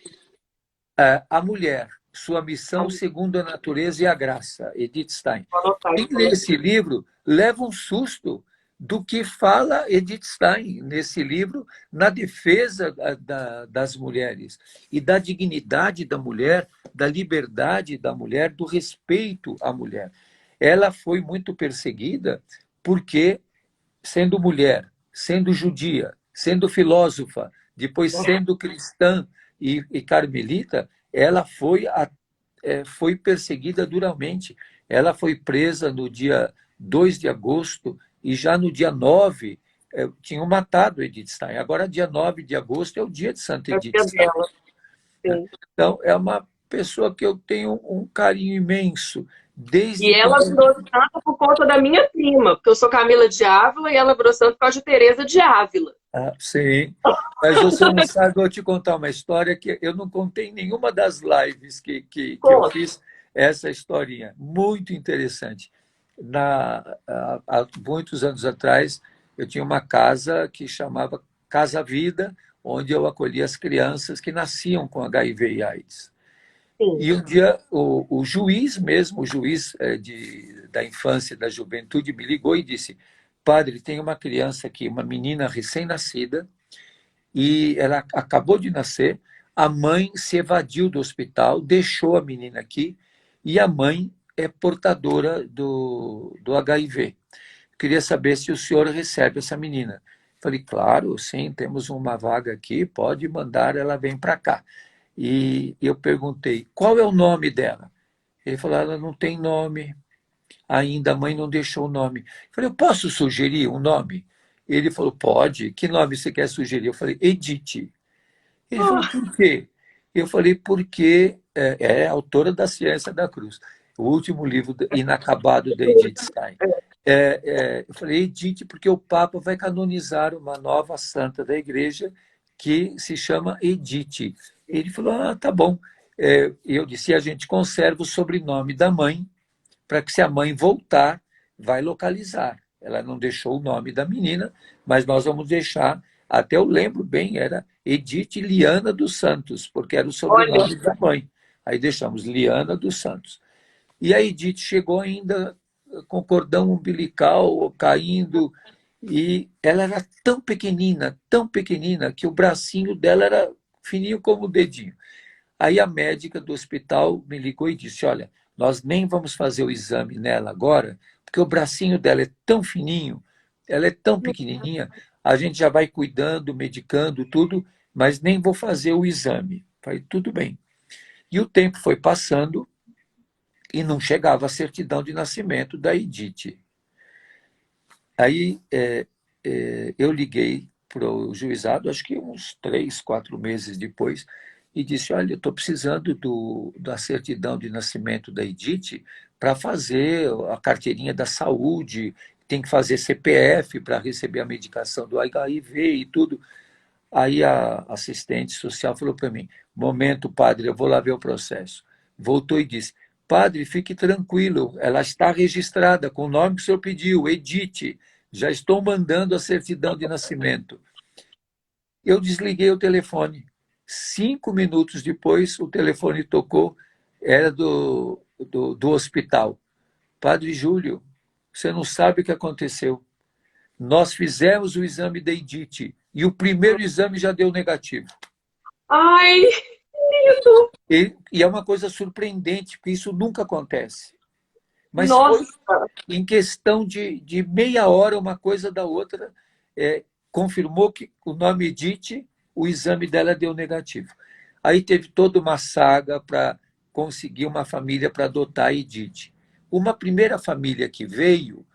A Mulher, Sua Missão segundo a Natureza e a Graça, Edith Stein. Quem lê Então. esse livro leva um susto do que fala Edith Stein nesse livro, na defesa das mulheres e da dignidade da mulher, da liberdade da mulher, do respeito à mulher. Ela foi muito perseguida porque, sendo mulher, sendo judia, sendo filósofa, depois sendo cristã e carmelita, ela foi perseguida duramente. Ela foi presa no dia 2 de agosto e já no dia 9 tinham matado Edith Stein. Agora, dia 9 de agosto é o dia de Santa Edith Stein. Então, é uma pessoa que eu tenho um carinho imenso. E ela virou santa por conta da minha prima, porque eu sou Camila de Ávila e ela virou santa por causa de Teresa de Ávila. Sim, mas você não sabe, eu vou te contar uma história que eu não contei em nenhuma das lives que eu fiz, essa historinha, muito interessante. Há muitos anos atrás, eu tinha uma casa que chamava Casa Vida, onde eu acolhia as crianças que nasciam com HIV e AIDS. Sim. E um dia o juiz mesmo, o juiz da infância e da juventude, me ligou e disse: padre, tem uma criança aqui, uma menina recém-nascida, e ela acabou de nascer, A mãe se evadiu do hospital, deixou a menina aqui, e a mãe é portadora do HIV. Queria saber se o senhor recebe essa menina. Falei, claro, sim, temos uma vaga aqui, pode mandar, ela vem para cá. E eu perguntei, qual é o nome dela? Ele falou, ela não tem nome, ainda a mãe não deixou o nome. Eu falei, eu posso sugerir um nome? Ele falou, pode, que nome você quer sugerir? Eu falei, Edith. Ele falou, Ah, por quê? Eu falei, porque é autora da Ciência da Cruz, o último livro inacabado da Edith Stein. Eu falei, Edith, porque o Papa vai canonizar uma nova santa da igreja que se chama Edith. Ele falou, ah, tá bom. Eu disse, a gente conserva o sobrenome da mãe, para que se a mãe voltar, vai localizar. Ela não deixou o nome da menina, mas nós vamos deixar, até eu lembro bem, era Edith Liana dos Santos, porque era o olha, sobrenome da mãe. Aí deixamos Liana dos Santos. E a Edith chegou ainda com cordão umbilical caindo, e ela era tão pequenina, que o bracinho dela era fininho como o dedinho. Aí a médica do hospital me ligou e disse, olha, nós nem vamos fazer o exame nela agora, porque o bracinho dela é tão fininho, ela é tão pequenininha, a gente já vai cuidando, medicando, tudo, mas nem vou fazer o exame. Falei, tudo bem. E o tempo foi passando e não chegava a certidão de nascimento da Edith. Aí eu liguei para o juizado, acho que uns 3, 4 meses depois, e disse, olha, eu estou precisando da certidão de nascimento da Edith para fazer a carteirinha da saúde, tem que fazer CPF para receber a medicação do HIV e tudo. Aí a assistente social falou para mim, momento, padre, eu vou lá ver o processo. Voltou e disse, padre, fique tranquilo, ela está registrada com o nome que o senhor pediu, Edith, já estou mandando a certidão de nascimento. Eu desliguei o telefone. 5 minutos depois, o telefone tocou, era do hospital. Padre Júlio, você não sabe o que aconteceu. Nós fizemos o exame da Edith e o primeiro exame já deu negativo. ai, lindo. E é uma coisa surpreendente, porque isso nunca acontece. Mas foi Nossa, em questão de meia hora, uma coisa da outra, confirmou que o nome Edith, o exame dela deu negativo. Aí teve toda uma saga para conseguir uma família para adotar a Edith. Uma primeira família que veio,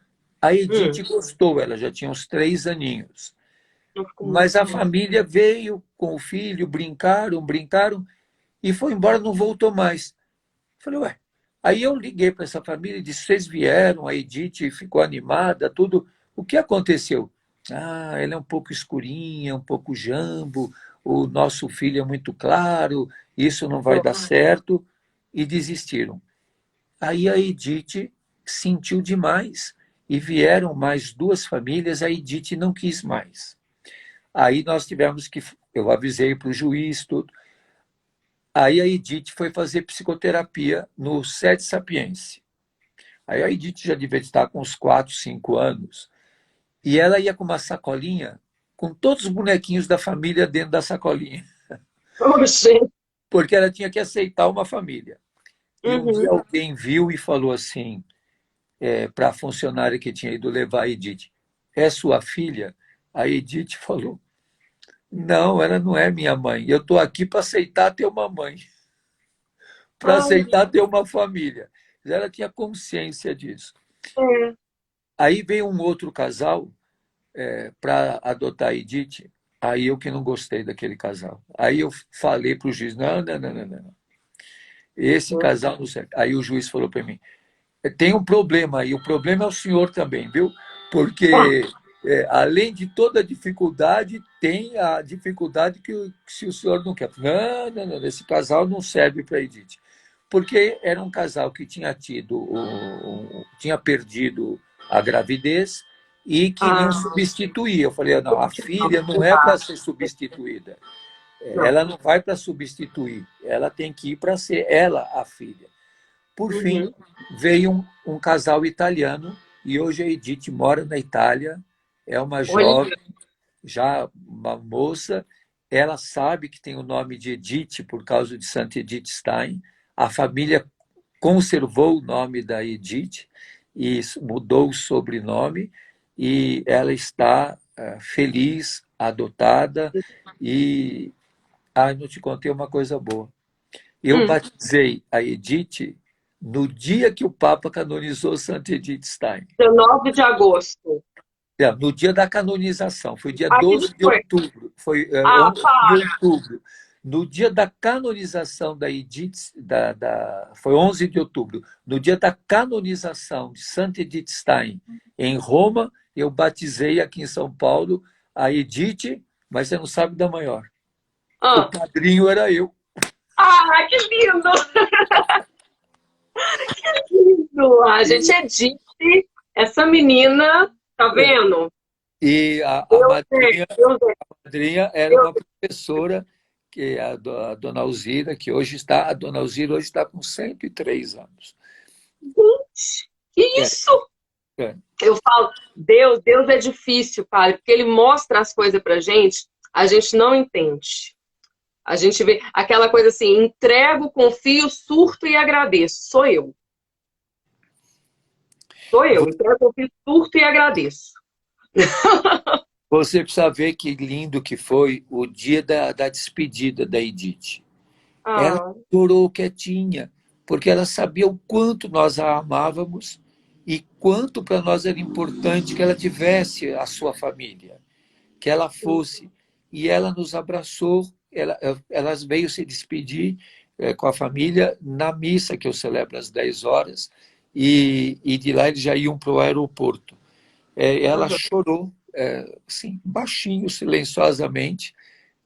a Edith gostou, ela já tinha uns 3 aninhos. não ficou Mas muito a bom. família veio com o filho, brincaram, e foi embora, não voltou mais. Falei, ué. Aí eu liguei para essa família e disse, vocês vieram, a Edith ficou animada, tudo. O que aconteceu? Ah, ela é um pouco escurinha, um pouco jambo, o nosso filho é muito claro, isso não vai dar certo, e desistiram. Aí a Edith sentiu demais, e vieram mais 2 famílias, a Edith não quis mais. Aí nós tivemos que, eu avisei para o juiz, tudo. Aí a Edith foi fazer psicoterapia no Sete Sapiense. Aí a Edith já devia estar com uns 4, 5 anos. E ela ia com uma sacolinha com todos os bonequinhos da família dentro da sacolinha, Oxê. porque ela tinha que aceitar uma família. E um dia Uhum. alguém viu e falou assim, para a funcionária que tinha ido levar a Edith, é sua filha? A Edith falou, não, ela não é minha mãe. Eu estou aqui para aceitar ter uma mãe, para Ai, aceitar ter uma família. Ela tinha consciência disso. é. Aí veio um outro casal para adotar a Edith, aí eu que não gostei daquele casal. Aí eu falei para o juiz, não. Esse casal não serve. Aí o juiz falou para mim, tem um problema aí, o problema é o senhor também, viu? Ah, Porque, além de toda a dificuldade, tem a dificuldade que se o senhor não quer. Não, esse casal não serve para Edith. Porque era um casal que tinha tinha perdido a gravidez e queriam ah, substituir. Eu falei, não, a filha não é para ser substituída. não. Ela não vai para substituir, ela tem que ir para ser ela a filha. Por fim, Uhum. veio um casal italiano e hoje a Edith mora na Itália, é uma Olha, jovem, já uma moça, ela sabe que tem o nome de Edith por causa de Santa Edith Stein. A família conservou o nome da Edith e mudou o sobrenome, e ela está feliz, adotada. E não te contei uma coisa boa. Eu Hum, batizei a Edith no dia que o Papa canonizou Santa Edith Stein. 19 de agosto. No dia da canonização, foi dia Ah, que 12 dia de foi? outubro, foi Ah, em para. outubro. No dia da canonização da Edith, foi 11 de outubro. No dia da canonização de Santa Edith Stein, em Roma, eu batizei aqui em São Paulo a Edith, mas você não sabe da maior. O Ah, padrinho era eu. ah, que lindo! Que lindo! A gente E, é Edith, essa menina, tá vendo? e a Deus é, madrinha, Deus é, madrinha era Deus uma professora, que é a dona Alzira, que hoje está, a dona Alzira hoje está com 103 anos. Gente, que É, isso? é. Eu falo, Deus é difícil, Padre, porque ele mostra as coisas pra gente, a gente não entende. A gente vê aquela coisa assim, entrego, confio, surto e agradeço. Sou eu. Sou eu. Entrego, confio, surto e agradeço. Você precisa ver que lindo que foi o dia da despedida da Edith. Ela Ah, chorou quietinha, porque ela sabia o quanto nós a amávamos e quanto para nós era importante que ela tivesse a sua família, que ela fosse. E ela nos abraçou, ela veio se despedir com a família na missa que eu celebro às 10 horas, e de lá eles já iam para o aeroporto. Ela uhum. chorou, assim, baixinho, silenciosamente,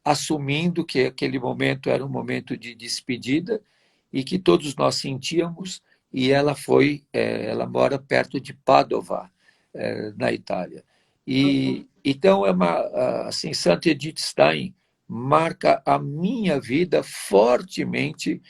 assumindo que aquele momento era um momento de despedida e que todos nós sentíamos. E ela mora perto de Padova, na Itália. E então assim, Santa Edith Stein marca a minha vida fortemente,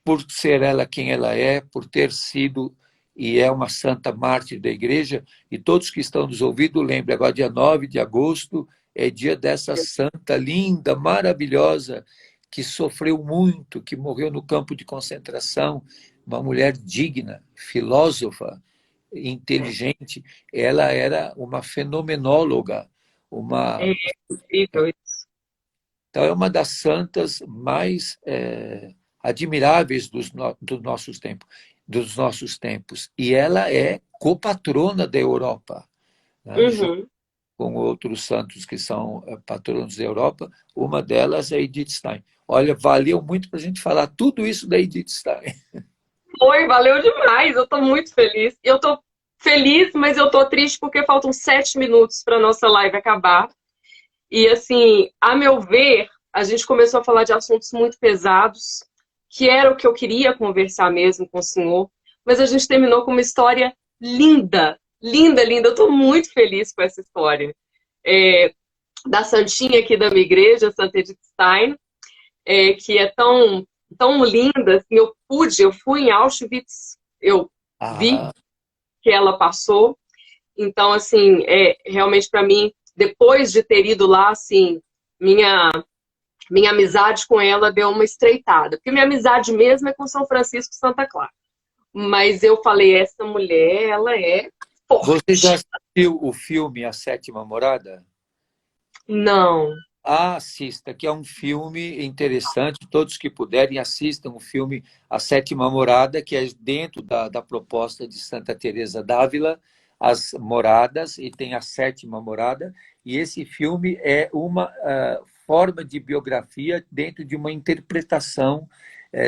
por ser ela quem ela é, por ter sido e é uma santa mártir da igreja. E todos que estão nos ouvindo, lembrem, agora dia 9 de agosto é dia dessa santa linda, maravilhosa, que sofreu muito, que morreu no campo de concentração, uma mulher digna, filósofa, inteligente. Ela era uma fenomenóloga, É uma incrível isso. então, é uma das santas mais admiráveis dos nossos tempos. E ela é copatrona da Europa, né? Junto Uhum. com outros santos que são patronos da Europa. Uma delas é Edith Stein. Olha, valeu muito para a gente falar tudo isso da Edith Stein. Foi, valeu demais. Eu tô muito feliz. Eu tô feliz, mas eu tô triste porque faltam 7 minutos para nossa live acabar. E assim, a meu ver, a gente começou a falar de assuntos muito pesados, que era o que eu queria conversar mesmo com o senhor, mas a gente terminou com uma história linda, linda, linda. Eu estou muito feliz com essa história. É, da Santinha aqui da minha igreja, Santa Edith Stein, que é tão, tão linda. Assim, eu fui em Auschwitz, eu vi Ah, que ela passou. Então, assim, realmente para mim, depois de ter ido lá, assim, minha minha amizade com ela deu uma estreitada. Porque minha amizade mesmo é com São Francisco e Santa Clara. Mas eu falei, essa mulher, ela é você já forte. assistiu o filme A Sétima Morada? Não. Assista, que é um filme interessante. Todos que puderem, assistam o filme A Sétima Morada, que é dentro da proposta de Santa Teresa d'Ávila, as moradas, e tem a sétima morada. E esse filme é uma forma de biografia dentro de uma interpretação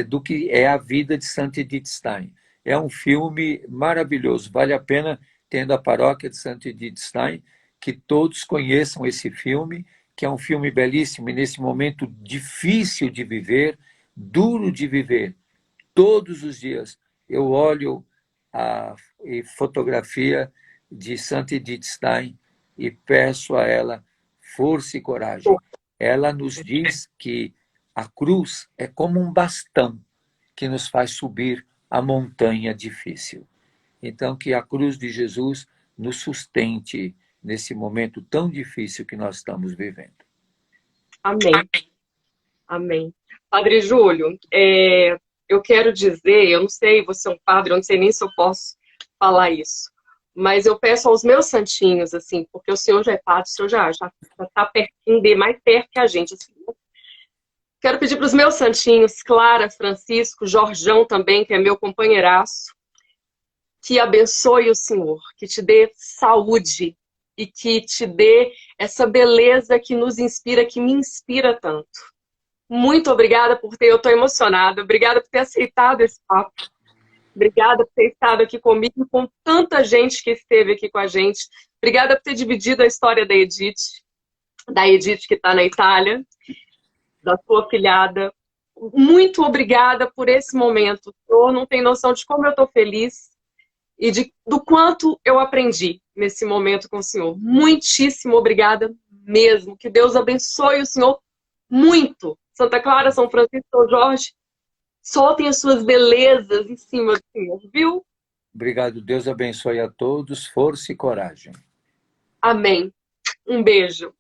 do que é a vida de Santa Edith Stein. É um filme maravilhoso, vale a pena, tendo a paróquia de Santa Edith Stein, que todos conheçam esse filme, que é um filme belíssimo, e nesse momento difícil de viver, duro de viver, todos os dias eu olho a fotografia de Santa Edith Stein e peço a ela força e coragem. Ela nos diz que a cruz é como um bastão que nos faz subir a montanha difícil. Então, que a cruz de Jesus nos sustente nesse momento tão difícil que nós estamos vivendo. Amém. Amém. Padre Júlio, eu quero dizer, eu não sei, você é um padre, eu não sei nem se eu posso falar isso, mas eu peço aos meus santinhos, assim, porque o senhor já é padre, o senhor já está pertinho, mais perto que a gente, assim. Quero pedir para os meus santinhos, Clara, Francisco, Jorjão também, que é meu companheiraço, que abençoe o senhor, que te dê saúde e que te dê essa beleza que nos inspira, que me inspira tanto. Muito obrigada por ter, eu estou emocionada, obrigada por ter aceitado esse papo, obrigada por ter estado aqui comigo e com tanta gente que esteve aqui com a gente, obrigada por ter dividido a história da Edith que está na Itália, da sua filhada. Muito obrigada por esse momento, o senhor não tem noção de como eu estou feliz e do quanto eu aprendi nesse momento com o senhor. Muitíssimo obrigada mesmo, que Deus abençoe o senhor muito. Santa Clara, São Francisco, São Jorge, soltem as suas belezas em cima do Senhor, viu? Obrigado. Deus abençoe a todos. Força e coragem. Amém. Um beijo.